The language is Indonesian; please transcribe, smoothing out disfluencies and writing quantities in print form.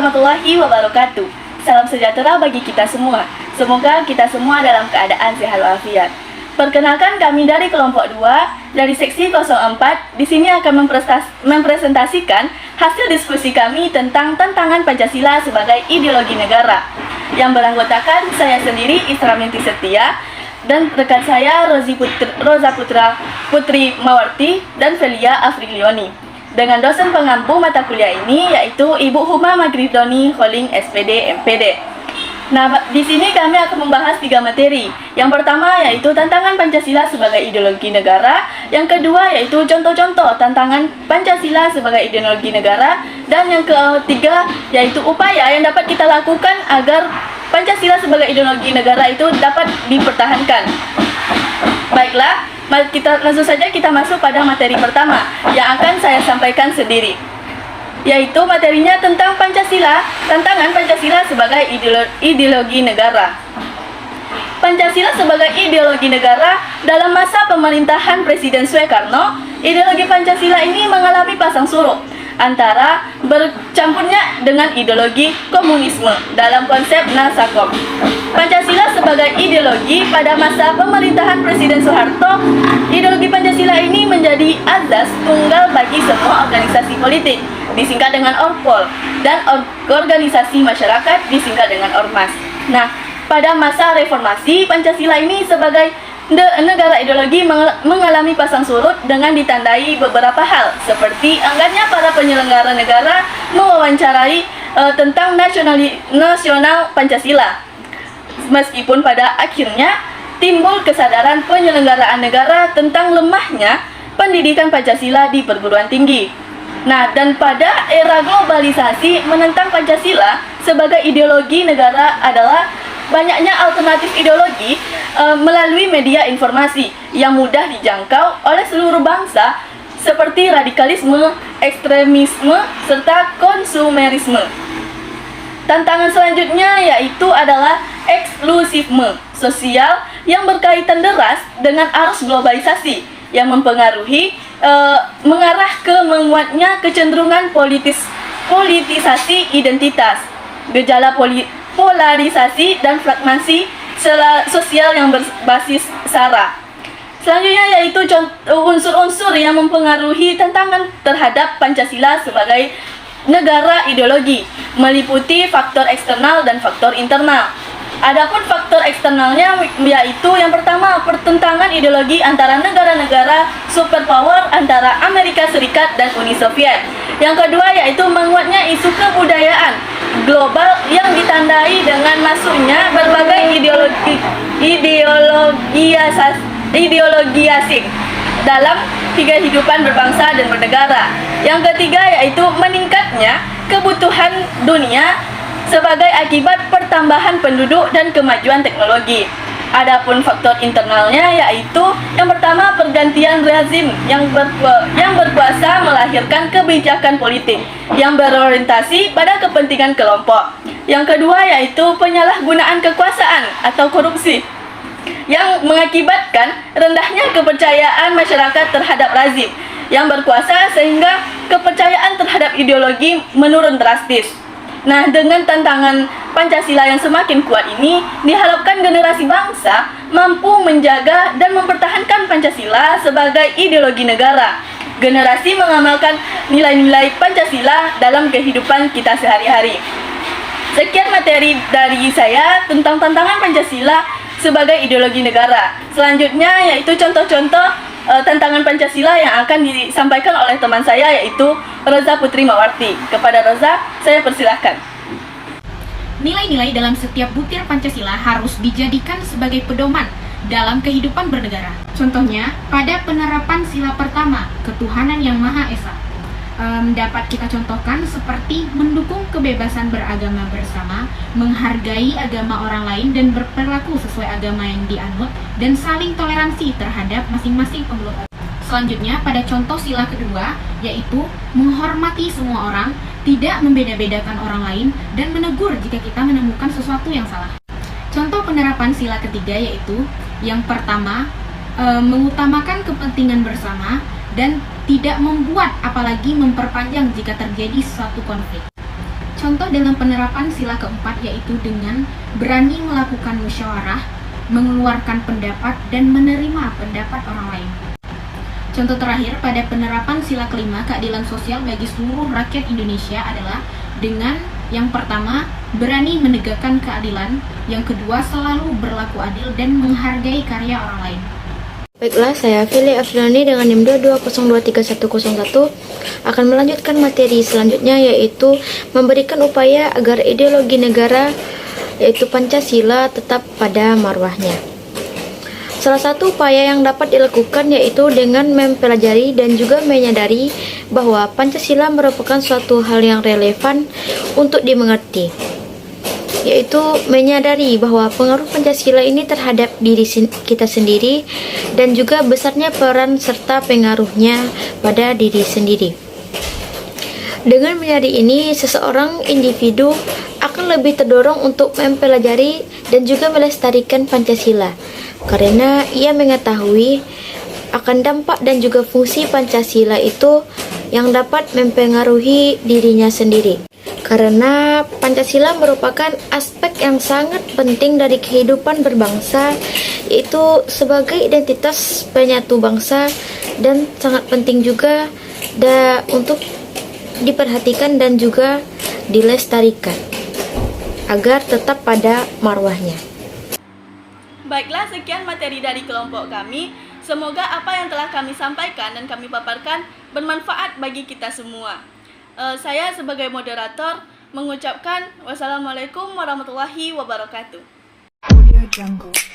warahmatullahi wabarakatuh. Salam sejahtera bagi kita semua. Semoga kita semua dalam keadaan sehat walafiat. Perkenalkan, kami dari kelompok 2 dari seksi 04 di sini akan mempresentasikan hasil diskusi kami tentang tantangan Pancasila sebagai ideologi negara yang beranggotakan saya sendiri, Isra Minti Setia, dan rekan saya Roza Putri Mawarti dan Felia Afrilioni. Dengan dosen pengampu mata kuliah ini yaitu Ibu Huma Magridoni Holing SPD MPD. Nah, di sini kami akan membahas 3 materi. Yang pertama yaitu tantangan Pancasila sebagai ideologi negara. Yang kedua yaitu contoh-contoh tantangan Pancasila sebagai ideologi negara. Dan yang ketiga yaitu upaya yang dapat kita lakukan agar Pancasila sebagai ideologi negara itu dapat dipertahankan. Baiklah, langsung saja kita masuk pada materi pertama yang akan saya sampaikan sendiri, yaitu materinya tentang Pancasila, tantangan Pancasila sebagai ideologi negara. Pancasila sebagai ideologi negara dalam masa pemerintahan Presiden Soekarno, ideologi Pancasila ini mengalami pasang surut antara bercampurnya dengan ideologi komunisme dalam konsep Nasakom. Pancasila sebagai ideologi pada masa pemerintahan Presiden Soeharto, ideologi Pancasila ini menjadi azas tunggal bagi semua organisasi politik, disingkat dengan Orpol, dan organisasi masyarakat disingkat dengan Ormas. Nah, pada masa reformasi, Pancasila ini sebagai negara ideologi mengalami pasang surut dengan ditandai beberapa hal, seperti enggannya para penyelenggara negara mewawancarai tentang nasional Pancasila. Meskipun pada akhirnya timbul kesadaran penyelenggaraan negara tentang lemahnya pendidikan Pancasila di perguruan tinggi. Nah, dan pada era globalisasi, menentang Pancasila sebagai ideologi negara adalah banyaknya alternatif ideologi melalui media informasi yang mudah dijangkau oleh seluruh bangsa, seperti radikalisme, ekstremisme, serta konsumerisme. Tantangan selanjutnya yaitu adalah eksklusifme sosial yang berkaitan deras dengan arus globalisasi yang mempengaruhi mengarah ke menguatnya kecenderungan politisasi identitas, gejala polarisasi dan fragmentasi sosial yang berbasis SARA. Selanjutnya yaitu unsur-unsur yang mempengaruhi tantangan terhadap Pancasila sebagai negara ideologi, meliputi faktor eksternal dan faktor internal. Adapun faktor eksternalnya yaitu yang pertama, pertentangan ideologi antara negara-negara superpower antara Amerika Serikat dan Uni Soviet. Yang kedua yaitu menguatnya isu kebudayaan global yang ditandai dengan masuknya berbagai ideologi asing dalam kehidupan berbangsa dan bernegara. Yang ketiga yaitu meningkatnya kebutuhan dunia sebagai akibat pertambahan penduduk dan kemajuan teknologi. Adapun faktor internalnya yaitu yang pertama, pergantian rezim yang berkuasa melahirkan kebijakan politik yang berorientasi pada kepentingan kelompok. Yang kedua yaitu penyalahgunaan kekuasaan atau korupsi yang mengakibatkan rendahnya kepercayaan masyarakat terhadap rezim yang berkuasa sehingga kepercayaan terhadap ideologi menurun drastis. Nah, dengan tantangan Pancasila yang semakin kuat ini, diharapkan generasi bangsa mampu menjaga dan mempertahankan Pancasila sebagai ideologi negara. Generasi mengamalkan nilai-nilai Pancasila dalam kehidupan kita sehari-hari. Sekian materi dari saya tentang tantangan Pancasila sebagai ideologi negara. Selanjutnya yaitu contoh-contoh tantangan Pancasila yang akan disampaikan oleh teman saya yaitu Roza Putri Mawarti. Kepada Roza, saya persilahkan. Nilai-nilai dalam setiap butir Pancasila harus dijadikan sebagai pedoman dalam kehidupan bernegara. Contohnya, pada penerapan sila pertama, ketuhanan yang Maha Esa, dapat kita contohkan seperti mendukung kebebasan beragama bersama, menghargai agama orang lain dan berperilaku sesuai agama yang dianut, dan saling toleransi terhadap masing-masing pemeluk agama. Selanjutnya, pada contoh sila kedua, yaitu menghormati semua orang, tidak membeda-bedakan orang lain, dan menegur jika kita menemukan sesuatu yang salah. Contoh penerapan sila ketiga yaitu yang pertama, mengutamakan kepentingan bersama dan tidak membuat apalagi memperpanjang jika terjadi suatu konflik. Contoh dalam penerapan sila keempat yaitu dengan berani melakukan musyawarah, mengeluarkan pendapat, dan menerima pendapat orang lain. Contoh terakhir pada penerapan sila kelima keadilan sosial bagi seluruh rakyat Indonesia adalah dengan yang pertama, berani menegakkan keadilan, yang kedua, selalu berlaku adil dan menghargai karya orang lain. Baiklah, saya Fili Afriani dengan NIM 220231101 akan melanjutkan materi selanjutnya, yaitu memberikan upaya agar ideologi negara yaitu Pancasila tetap pada marwahnya. Salah satu upaya yang dapat dilakukan yaitu dengan mempelajari dan juga menyadari bahwa Pancasila merupakan suatu hal yang relevan untuk dimengerti, yaitu menyadari bahwa pengaruh Pancasila ini terhadap diri kita sendiri dan juga besarnya peran serta pengaruhnya pada diri sendiri. Dengan menyadari ini, seseorang individu akan lebih terdorong untuk mempelajari dan juga melestarikan Pancasila karena ia mengetahui akan dampak dan juga fungsi Pancasila itu yang dapat mempengaruhi dirinya sendiri. Karena Pancasila merupakan aspek yang sangat penting dari kehidupan berbangsa, yaitu sebagai identitas penyatu bangsa, dan sangat penting juga untuk diperhatikan dan juga dilestarikan agar tetap pada marwahnya. Baiklah, sekian materi dari kelompok kami. Semoga apa yang telah kami sampaikan dan kami paparkan bermanfaat bagi kita semua. Saya sebagai moderator mengucapkan wassalamualaikum warahmatullahi wabarakatuh. Audio Jungle.